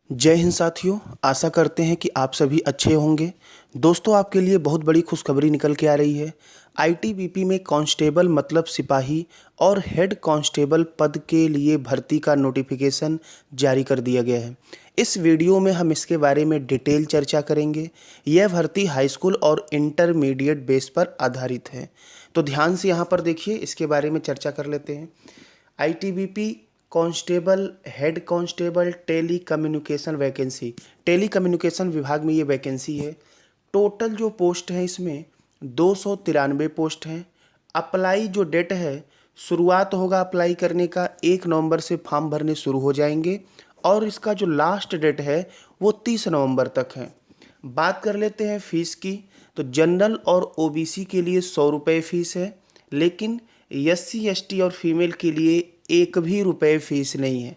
जय हिंद साथियों। आशा करते हैं कि आप सभी अच्छे होंगे। दोस्तों, आपके लिए बहुत बड़ी खुशखबरी निकल के आ रही है। आईटीबीपी में कांस्टेबल मतलब सिपाही और हेड कांस्टेबल पद के लिए भर्ती का नोटिफिकेशन जारी कर दिया गया है। इस वीडियो में हम इसके बारे में डिटेल चर्चा करेंगे। यह भर्ती हाई स्कूल और इंटरमीडिएट बेस पर आधारित है, तो ध्यान से यहाँ पर देखिए, इसके बारे में चर्चा कर लेते हैं। ITBP constable, head constable, tele communication vacancy. Tele communication विभाग में ये वैकेंसी है। टोटल जो पोस्ट है इसमें 293 पोस्ट हैं। अप्लाई जो डेट है, शुरुआत होगा अप्लाई करने का 1 नवंबर से फॉर्म भरने शुरू हो जाएंगे और इसका जो लास्ट डेट है वो 30 नवंबर तक है। बात कर लेते हैं फीस की, तो जनरल और ओबीसी के लिए 100 रुपये फीस है, लेकिन एससी एसटी और फीमेल के लिए एक भी रुपये फीस नहीं है।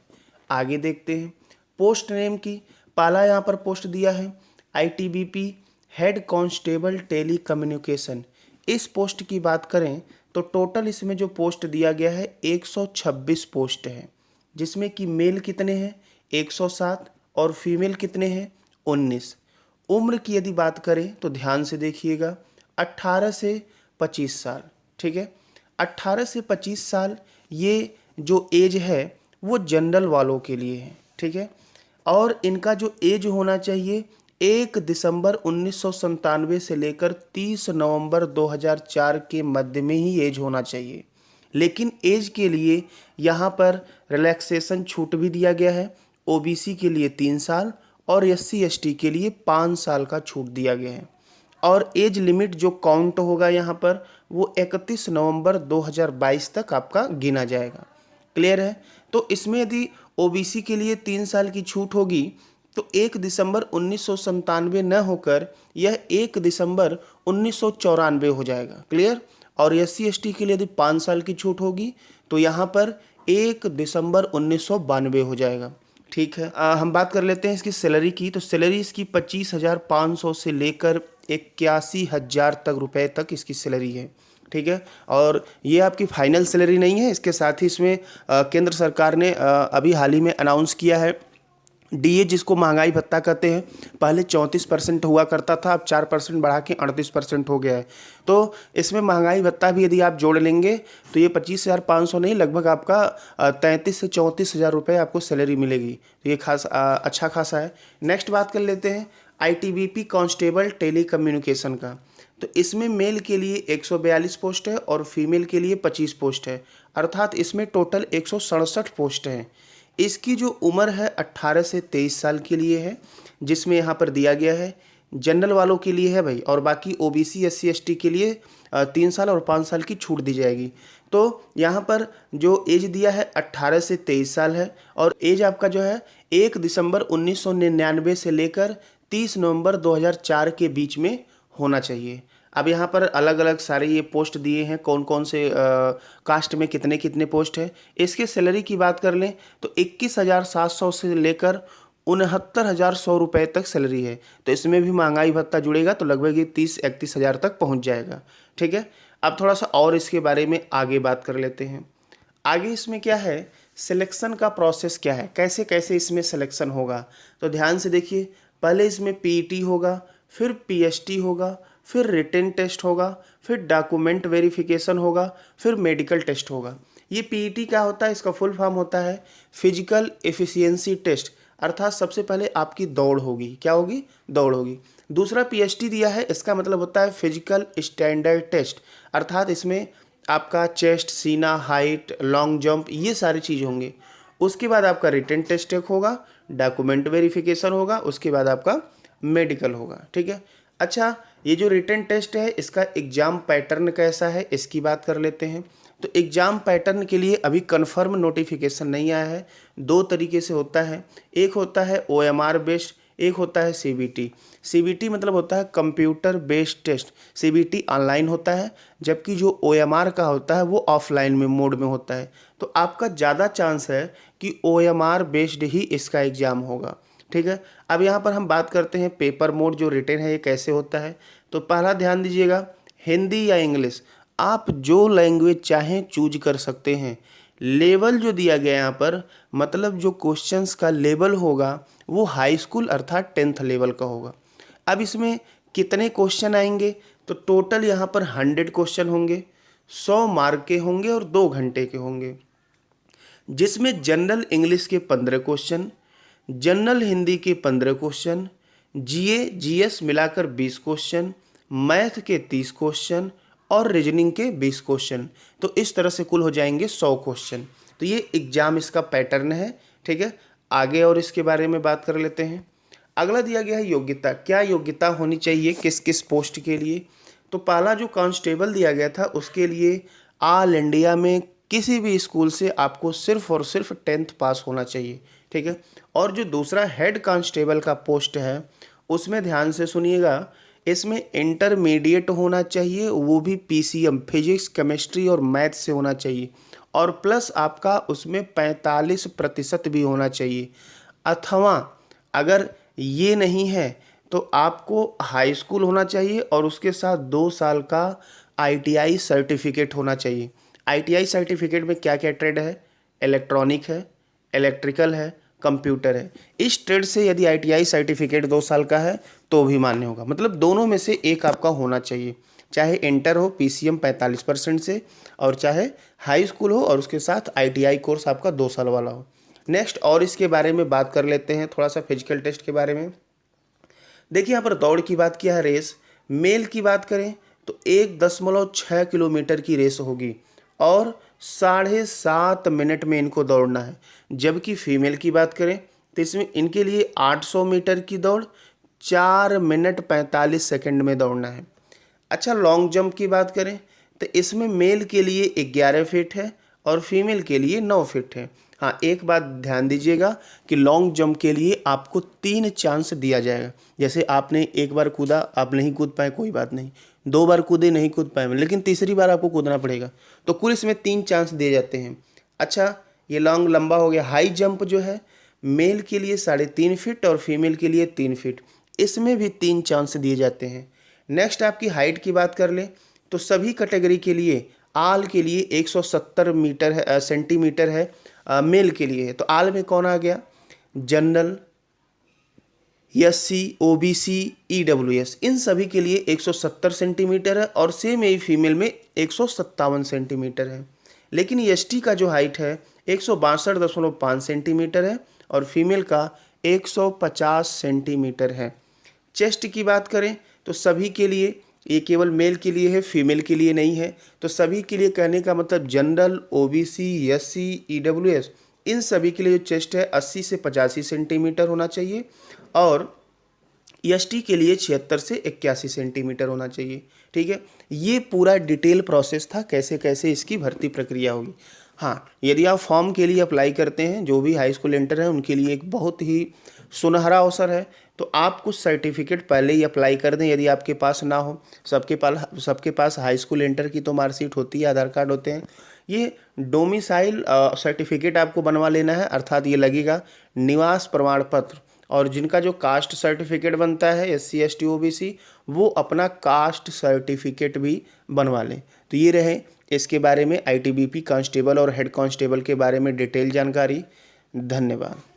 आगे देखते हैं पोस्ट नेम की। पहला यहाँ पर पोस्ट दिया है ITBP head constable tele communication. इस पोस्ट की बात करें तो टोटल इसमें जो पोस्ट दिया गया है 126 पोस्ट है, जिसमें कि मेल कितने हैं 107 और फीमेल कितने हैं 19। उम्र की यदि बात करें तो ध्यान से देखिएगा, 18 से 25 साल। ठीक है, 18 से 25 साल ये जो एज है वो जनरल वालों के लिए है। ठीक है, और इनका जो एज होना चाहिए 1 दिसंबर 1997 से लेकर 30 नवंबर 2004 के मध्य में ही एज होना चाहिए। लेकिन एज के लिए यहाँ पर रिलैक्सेशन छूट भी दिया गया है। ओबीसी के लिए 3 साल और एससी एसटी के लिए 5 साल का छूट दिया गया है। और एज लिमिट जो काउंट होगा यहाँ पर वो 31 नवंबर 2022 तक आपका गिना जाएगा। क्लियर है? तो इसमें यदि ओबीसी के लिए 3 साल की छूट होगी तो 1 दिसंबर 1997 न होकर यह 1 दिसंबर 1994 हो जाएगा। क्लियर? और एससी एसटी के लिए यदि 5 साल की छूट होगी तो यहाँ पर 1 दिसंबर 1992 हो जाएगा। ठीक है, हम बात कर लेते हैं इसकी सैलरी की। तो सैलरी इसकी 25,500 से लेकर 81,000 तक रुपए तक इसकी सैलरी है। ठीक है, और ये आपकी फाइनल सैलरी नहीं है। इसके साथ ही इसमें केंद्र सरकार ने अभी हाल ही में अनाउंस किया है डीए, जिसको महंगाई भत्ता कहते हैं। पहले 34% हुआ करता था, अब 4% बढ़ा के 38% हो गया है। तो इसमें महंगाई भत्ता भी यदि आप जोड़ लेंगे तो ये 25,500 नहीं, लगभग आपका 33 से 34,000 रुपये आपको सैलरी मिलेगी। तो ये अच्छा खासा है। नेक्स्ट बात कर लेते हैं आईटीबीपी कांस्टेबल टेली कम्युनिकेशन का। तो इसमें मेल के लिए 142 पोस्ट है और फीमेल के लिए 25 पोस्ट है, अर्थात इसमें टोटल 167 पोस्ट हैं। इसकी जो उम्र है 18 से 23 साल के लिए है, जिसमें यहाँ पर दिया गया है जनरल वालों के लिए है भाई, और बाकी ओबीसी एससी एसटी के लिए 3 साल और 5 साल की छूट दी जाएगी। तो यहाँ पर जो एज दिया है 18 से 23 साल है, और एज आपका जो है 1 दिसंबर 1999 से लेकर 30 नवंबर 2004 के बीच में होना चाहिए। अब यहाँ पर अलग अलग सारे ये पोस्ट दिए हैं, कौन कौन से कास्ट में कितने कितने पोस्ट है। इसके सैलरी की बात कर लें तो 21,700 से लेकर 69,100 रुपये तक सैलरी है। तो इसमें भी महंगाई भत्ता जुड़ेगा तो लगभग ये 30-31 हज़ार तक पहुँच जाएगा। ठीक है, अब थोड़ा सा और इसके बारे में आगे बात कर लेते हैं। आगे इसमें क्या है, सिलेक्शन का प्रोसेस क्या है, कैसे कैसे इसमें सिलेक्शन होगा। तो ध्यान से देखिए, पहले इसमें पीईटी होगा, फिर पीएसटी होगा, फिर रिटन टेस्ट होगा, फिर डॉक्यूमेंट वेरिफिकेशन होगा, फिर मेडिकल टेस्ट होगा। ये पीईटी क्या होता है, इसका फुल फॉर्म होता है फिजिकल एफिशिएंसी टेस्ट, अर्थात सबसे पहले आपकी दौड़ होगी। क्या होगी? दौड़ होगी। दूसरा पीएसटी दिया है, इसका मतलब होता है फिजिकल स्टैंडर्ड टेस्ट, अर्थात इसमें आपका चेस्ट, सीना, हाइट, लॉन्ग जंप, ये सारी चीज़ होंगे। उसके बाद आपका रिटन टेस्ट एक होगा, डॉक्यूमेंट वेरिफिकेशन होगा, उसके बाद आपका मेडिकल होगा। ठीक है, अच्छा, ये जो रिटन टेस्ट है इसका एग्ज़ाम पैटर्न कैसा है, इसकी बात कर लेते हैं। तो एग्ज़ाम पैटर्न के लिए अभी कंफर्म नोटिफिकेशन नहीं आया है। 2 तरीके से होता है, एक होता है ओएमआर बेस्ड, एक होता है सीबीटी। सीबीटी मतलब होता है computer based test, CBT online होता है, जबकि जो ओएमआर का होता है वो ऑफलाइन में मोड में होता है। तो आपका ज़्यादा चांस है कि ओएमआर बेस्ड ही इसका एग्ज़ाम होगा। ठीक है, अब यहाँ पर हम बात करते हैं पेपर मोड जो रिटन है ये कैसे होता है। तो पहला ध्यान दीजिएगा, हिंदी या इंग्लिश, आप जो लैंग्वेज चाहें चूज कर सकते हैं, लेवल जो दिया गया यहाँ पर, मतलब जो क्वेश्चंस का लेवल होगा वो हाई स्कूल अर्थात 10th लेवल का होगा। अब इसमें कितने क्वेश्चन आएंगे, तो टोटल यहाँ पर 100 क्वेश्चन होंगे, 100 मार्क के होंगे और 2 घंटे के होंगे, जिसमें जनरल इंग्लिश के 15 क्वेश्चन, जनरल हिंदी के 15 क्वेश्चन, जीए जीएस मिलाकर 20 क्वेश्चन, मैथ के 30 क्वेश्चन और रीजनिंग के 20 क्वेश्चन। तो इस तरह से कुल हो जाएंगे 100 क्वेश्चन। तो ये एग्जाम इसका पैटर्न है, ठीक है। आगे और इसके बारे में बात कर लेते हैं। अगला दिया गया है योग्यता। क्या योग्यता होनी चाहिए किस किस पोस्ट के लिए। तो पहला जो कांस्टेबल दिया गया था उसके लिए ऑल इंडिया में किसी भी स्कूल से आपको सिर्फ और सिर्फ 10th पास होना चाहिए, ठीक है। और जो दूसरा हेड कांस्टेबल का पोस्ट है उसमें ध्यान से सुनिएगा, इसमें इंटरमीडिएट होना चाहिए, वो भी पीसीएम फिजिक्स केमिस्ट्री और मैथ से होना चाहिए, और प्लस आपका उसमें 45% भी होना चाहिए। अथवा अगर ये नहीं है तो आपको हाई स्कूल होना चाहिए और उसके साथ 2 साल का आईटीआई सर्टिफिकेट होना चाहिए। आईटीआई सर्टिफिकेट में क्या क्या ट्रेड है, इलेक्ट्रॉनिक है, इलेक्ट्रिकल है, कंप्यूटर है। इस ट्रेड से यदि आईटीआई सर्टिफिकेट 2 साल का है तो भी मान्य होगा। मतलब दोनों में से एक आपका होना चाहिए, चाहे इंटर हो पीसीएम 45% से, और चाहे हाई स्कूल हो और उसके साथ आईटीआई कोर्स आपका 2 साल वाला हो। नेक्स्ट और इसके बारे में बात कर लेते हैं थोड़ा सा फिजिकल टेस्ट के बारे में। देखिए यहाँ पर दौड़ की बात किया है, रेस मेल की बात करें तो 1.6 किलोमीटर की रेस होगी और 7.5 मिनट में इनको दौड़ना है। जबकि फीमेल की बात करें तो इसमें इनके लिए 800 मीटर की दौड़ 4 मिनट 45 सेकंड में दौड़ना है। अच्छा, लॉन्ग जंप की बात करें तो इसमें मेल के लिए 11 फीट है और फीमेल के लिए 9 फीट है। हाँ, एक बात ध्यान दीजिएगा कि लॉन्ग जंप के लिए आपको 3 चांस दिया जाएगा। जैसे आपने एक बार कूदा, आप नहीं कूद पाए, कोई बात नहीं, 2 बार कूदे नहीं कूद पाए, लेकिन तीसरी बार आपको कूदना पड़ेगा। तो कुल इसमें 3 चांस दिए जाते हैं। अच्छा, ये लॉन्ग लंबा हो गया। हाई जंप जो है मेल के लिए 3.5 फीट और फीमेल के लिए 3 फीट, इसमें भी 3 चांस दिए जाते हैं। नेक्स्ट आपकी हाइट की बात कर लें तो सभी कैटेगरी के लिए आल के लिए 170 मीटर है, सेंटीमीटर है, मेल के लिए है। तो आल में कौन आ गया, जनरल, एससी, ओबीसी, ईडब्ल्यूएस, इन सभी के लिए 170 सेंटीमीटर है और सेम यही फीमेल में 157 सेंटीमीटर है। लेकिन एसटी का जो हाइट है 162.5 सेंटीमीटर है और फीमेल का 150 सेंटीमीटर है। चेस्ट की बात करें तो सभी के लिए, ये केवल मेल के लिए है, फीमेल के लिए नहीं है। तो सभी के लिए कहने का मतलब जनरल, ओबीसी, एससी, ईडब्ल्यूएस, इन सभी के लिए जो चेस्ट है 80 से 85 सेंटीमीटर होना चाहिए और एसटी के लिए 76 से 81 सेंटीमीटर होना चाहिए, ठीक है। ये पूरा डिटेल प्रोसेस था कैसे कैसे इसकी भर्ती प्रक्रिया होगी। हाँ, यदि आप फॉर्म के लिए अप्लाई करते हैं, जो भी हाई स्कूल इंटर है उनके लिए एक बहुत ही सुनहरा अवसर है। तो आप कुछ सर्टिफिकेट पहले ही अप्लाई कर दें यदि आपके पास ना हो। सबके पास हाई स्कूल इंटर की तो मार्कशीट होती है, आधार कार्ड होते हैं। ये डोमिसाइल सर्टिफिकेट आपको बनवा लेना है, अर्थात ये लगेगा निवास प्रमाण पत्र। और जिनका जो कास्ट सर्टिफिकेट बनता है एससी, एसटी, ओबीसी, वो अपना कास्ट सर्टिफिकेट भी बनवा लें। तो ये रहे इसके बारे में आईटीबीपी कांस्टेबल और हेड कांस्टेबल के बारे में डिटेल जानकारी। धन्यवाद।